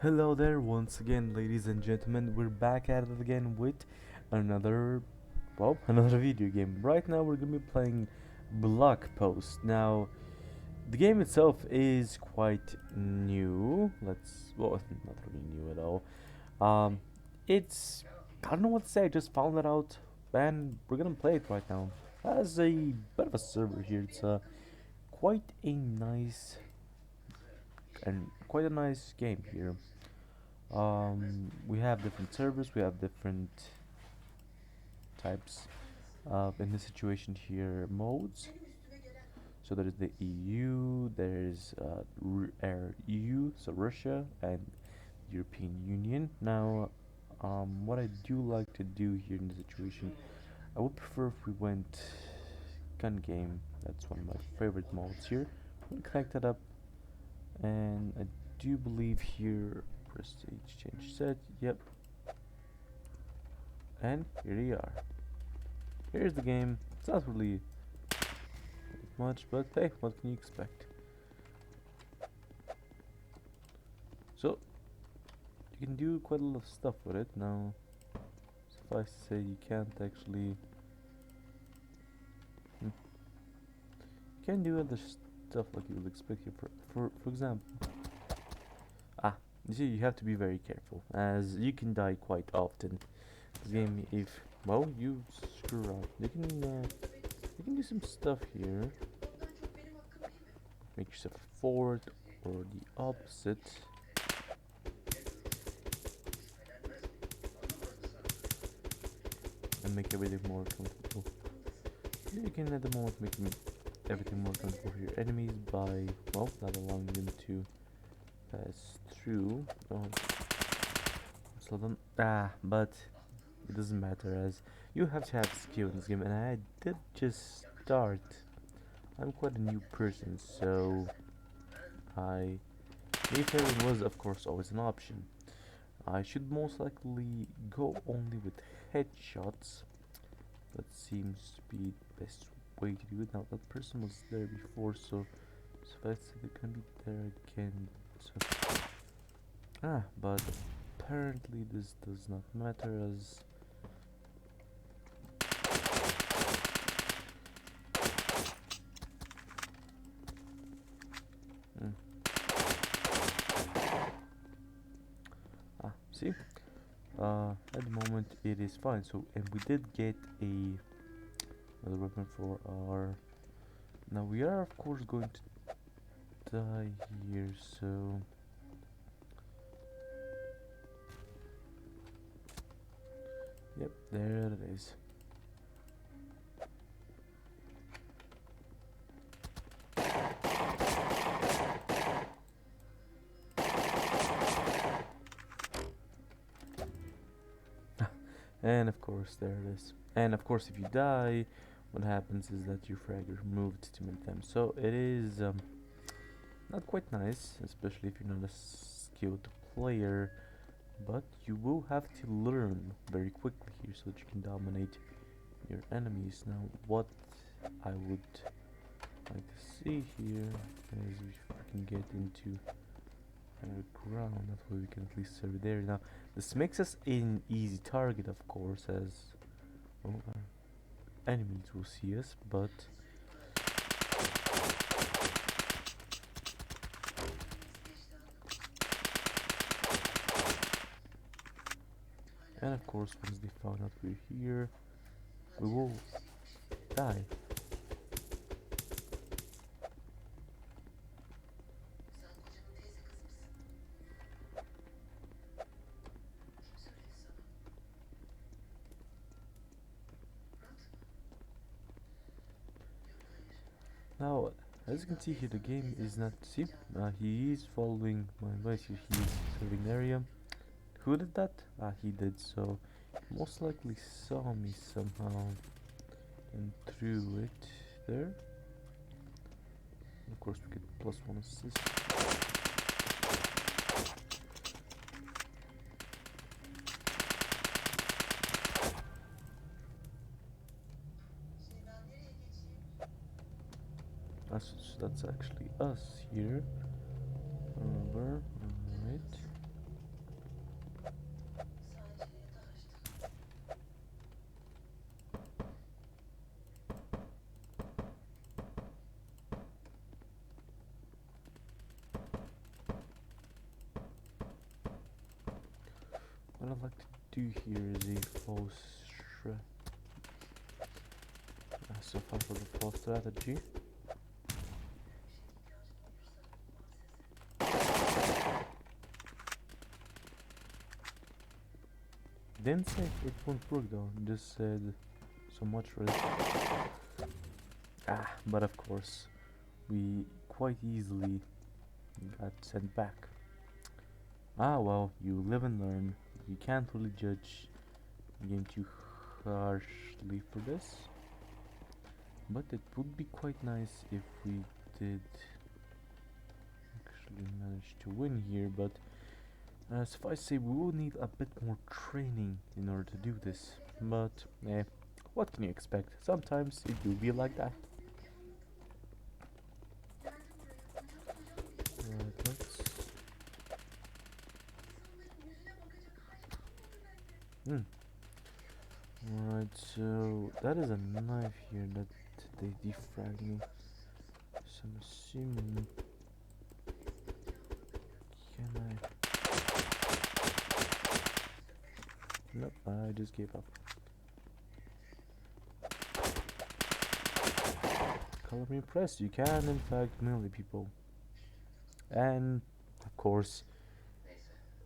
Hello there once again, ladies and gentlemen. We're back at it again with another, another video game. Right now we're gonna be playing Blockpost. Now, the game itself is quite new. Not really new at all. Um, it's, I don't know what to say, I just found it out and we're gonna play it right now. As a bit of a server here, it's quite a nice quite a nice game here. We have different servers, we have different types of, in this situation here, modes. So there is the EU, there is EU, so Russia, and European Union. Now, what I do like to do here in this situation, I would prefer if we went gun game. That's one of my favorite modes here. We'll connect it up, and I do believe here, prestige change set, yep, and here we are. Here's the game. It's not really much, but hey, what can you expect? So, you can do quite a lot of stuff with it. Now, suffice to say, you can't actually... You can't do other stuff like you would expect here. For example... you see, you have to be very careful, as you can die quite often. This game, if, well, you screw up. You can do some stuff here. Make yourself a fort, or the opposite. And make everything more comfortable. You can at the moment make everything more comfortable for your enemies by, well, not allowing them to pass through. Slow them. But it doesn't matter, as you have to have skill in this game, and I did just start. I'm quite a new person, so wayfaring was of course always an option. I should most likely go only with headshots. That seems to be the best way to do it. Now that person was there before, so if I say they're gonna be there again. But apparently this does not matter, as see, at the moment it is fine. So, and we did get another weapon for our. Now we are of course going to die here, so yep, there it is. And of course there it is. And of course if you die, what happens is that your frag is removed to make them. So it is not quite nice, especially if you're not a skilled player, but you will have to learn very quickly here so that you can dominate your enemies. Now what I would like to see here is if we can get into ground, that way we can at least serve there. Now this makes us an easy target, of course, as well, our enemies will see us, but and of course once they found out we're here, we will die. Now, as you can see here, the game is not... See, he is following my advice here. He is serving area. Who did that? He did, so most likely saw me somehow and threw it there. Of course, we get +1 assist. That's actually us here. Alright. what I'd like to do here is a false so far for the false strategy. Didn't say it won't work though, just said so much for it. But of course, we quite easily got sent back. Well, you live and learn. You can't really judge the game too harshly for this. But it would be quite nice if we did actually manage to win here, but suffice to say, we will need a bit more training in order to do this. But, what can you expect? Sometimes it will be like that. Right, let's... Alright, so that is a knife here that they defragged me. So I'm assuming... Can I... Nope, I just gave up. Color me impressed, you can in fact melee people. And of course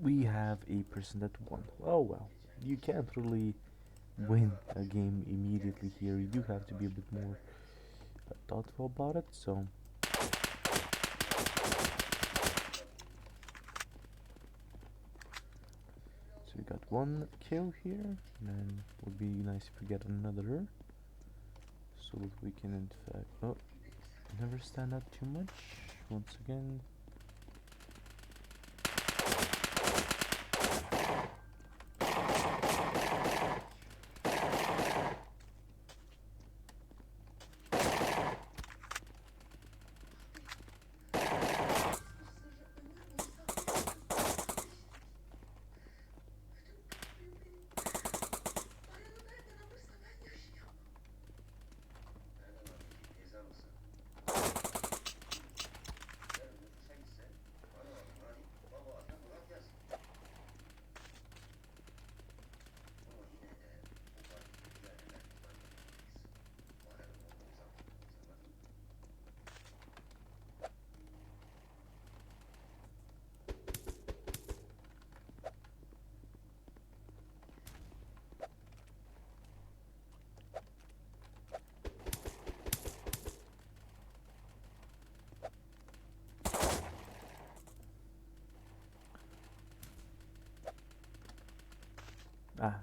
we have a person that won. Well, you can't really win a game immediately here. You do have to be a bit more thoughtful about it, so we got one kill here, and then it would be nice if we get another, so that we can in fact never stand out too much. Once again,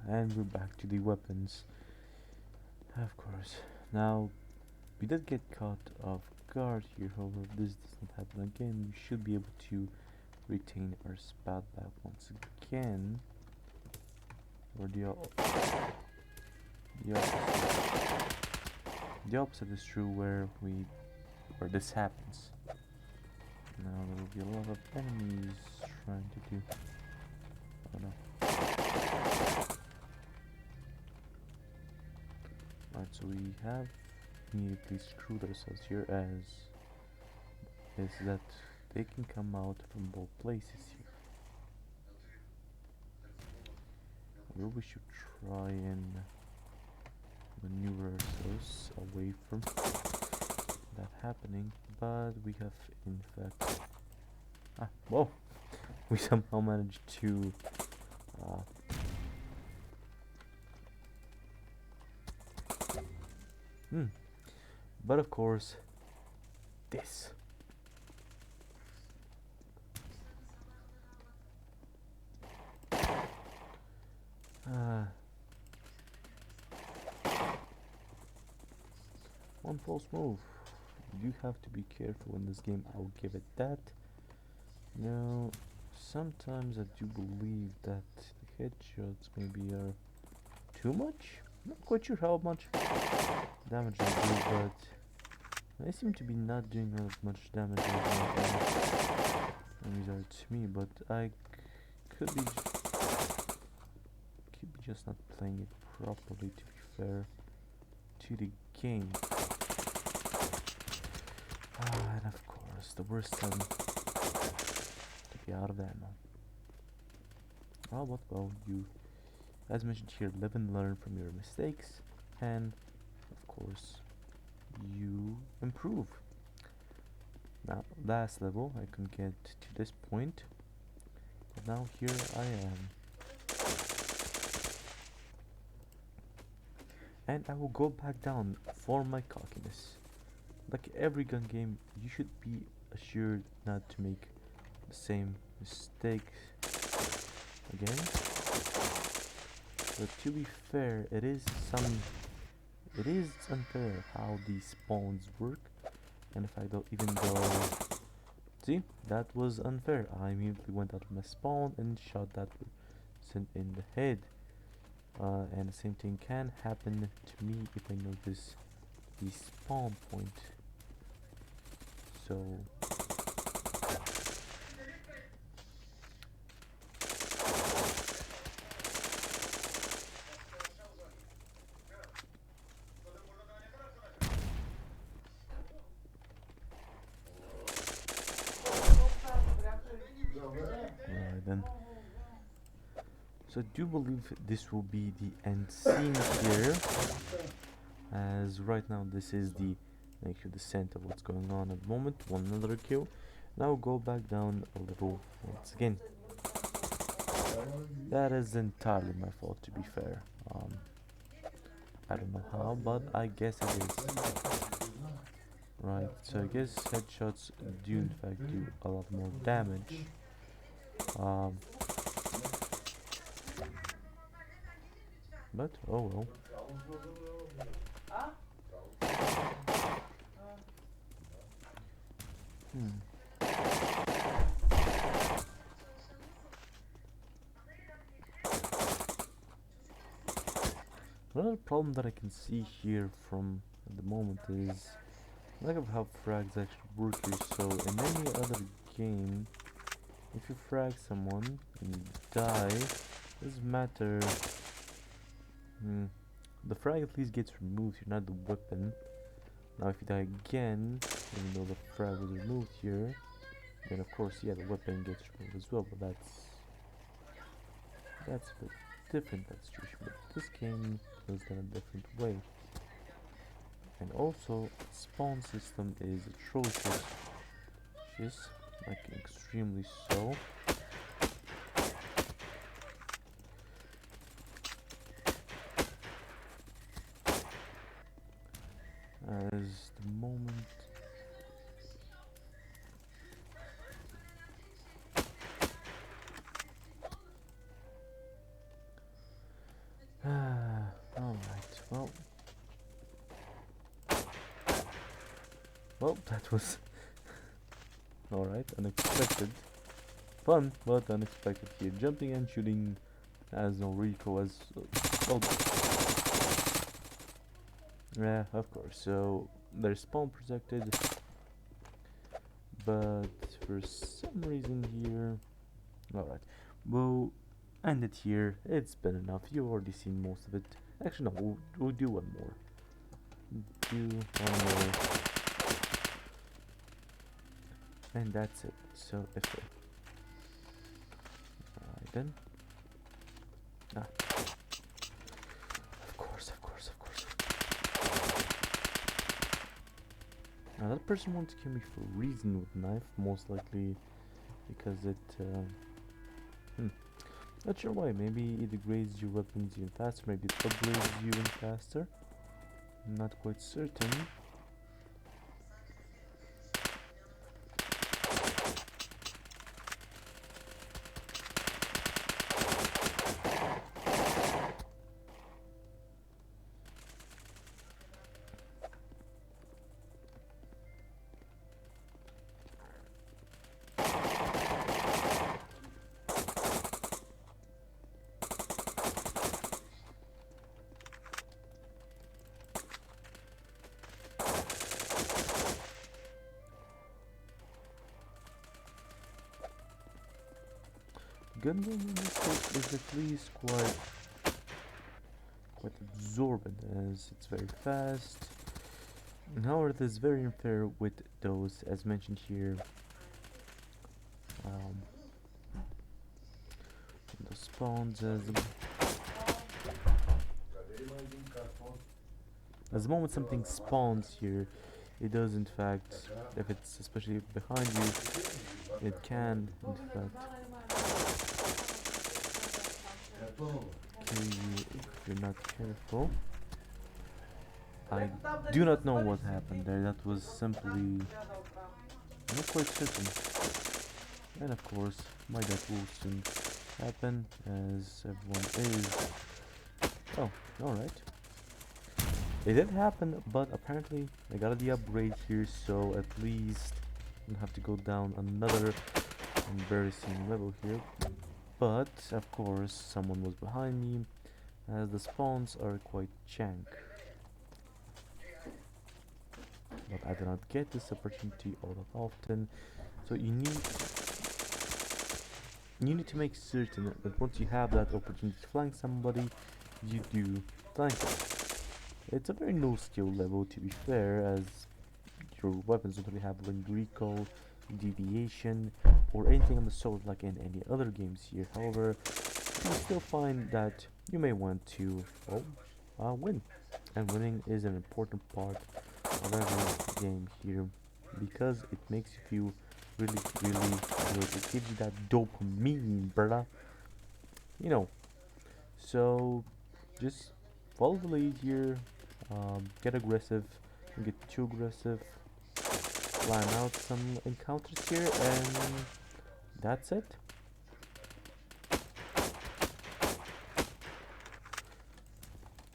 and we're back to the weapons. Of course. Now, we did get caught off guard here, however, if this doesn't happen again, we should be able to retain our spout back once again. Or the opposite is true where this happens. Now there will be a lot of enemies trying to do... Oh no. Right, so we have immediately screwed ourselves here, as is that they can come out from both places here. Maybe we should try and maneuver ourselves away from that happening, but we have in fact whoa, we somehow managed to but of course this one false move. You have to be careful in this game, I'll give it that. Now, sometimes I do believe that the headshots maybe are too much. Not quite sure how much damage they do, but they seem to be not doing as much damage as enemies are to me, but I could be just not playing it properly, to be fair to the game. And of course, the worst time to be out of ammo. How about, well, you, as mentioned here, live and learn from your mistakes, and of course, you improve. Now, last level, I can get to this point, but now here I am. And I will go back down for my cockiness. Like every gun game, you should be assured not to make the same mistakes again. But to be fair, it is unfair how these spawns work. And if I don't, even though, see, that was unfair. I immediately went out of my spawn and shot that person in the head. And the same thing can happen to me if I notice the spawn point. So right then. So I do believe this will be the end scene here, as right now this is the actual descent of what's going on at the moment. One another kill. Now go back down a little once again. That is entirely my fault, to be fair. I don't know how, but I guess it is. Right, so I guess headshots do in fact do a lot more damage. But oh well. Another problem that I can see here from at the moment is lack of how frags actually work here. So in any other game, if you frag someone and you die, doesn't matter. The frag at least gets removed here, not the weapon. Now if you die again, even though the frag was removed here, then of course, yeah, the weapon gets removed as well, but that's a bit different, that situation. But this game is done a different way. And also, spawn system is atrocious. Just like extremely so. As the moment alright, well that was alright, unexpected. Fun, but unexpected here. Jumping and shooting has no recoil as well. Yeah, of course. So they're spawn protected, but for some reason here. Alright, we'll end it here. It's been enough. You've already seen most of it. Actually, no, we'll do one more. And that's it. So if alright then. Of course. Now that person wants to kill me for a reason with a knife, most likely because it not sure why. Maybe it degrades your weapons even faster, maybe it upgrades you even faster. Not quite certain. Gun game in this case is at least quite absorbent, as it's very fast. And however, it is very unfair with those, as mentioned here, those spawns as the moment something spawns here, it does in fact, if it's especially behind you, it can in fact kill you if you're not careful. I do not know what happened there. That was simply, I'm not quite certain. And of course, my death will soon happen, as everyone is. Oh, alright. It did happen, but apparently I got the upgrade here, so at least I don't have to go down another embarrassing level here. But of course, someone was behind me, as the spawns are quite jank. But I do not get this opportunity all that often, so you need to make certain that once you have that opportunity to flank somebody, you do flank them. It's a very low skill level, to be fair, as your weapons don't really have wind recall, deviation, or anything of the sort like in any other games here. However, you still find that you may want to win, and winning is an important part of every game here, because it makes you feel really good. It gives you that dopamine, brother. You know. So just follow the lead here. Get aggressive. Don't get too aggressive. Plan out some encounters here, and that's it.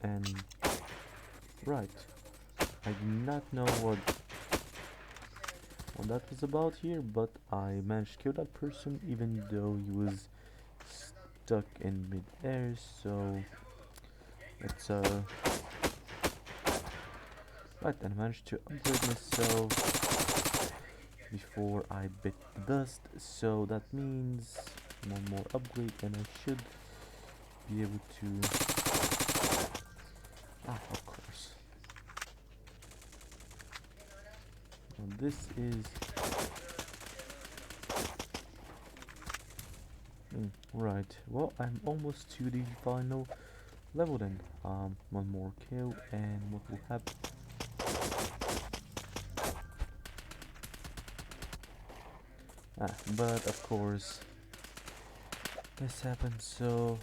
And right, I do not know what that was about here, but I managed to kill that person even though he was stuck in mid-air. So let's right, and I managed to upgrade myself before I bit the dust, so that means one more upgrade and I should be able to of course. Now this is right, well, I'm almost to the final level then. One more kill and what will happen? But of course this happened, so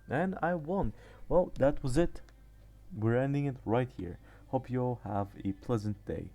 and I won. Well, that was it. We're ending it right here. Hope you all have a pleasant day.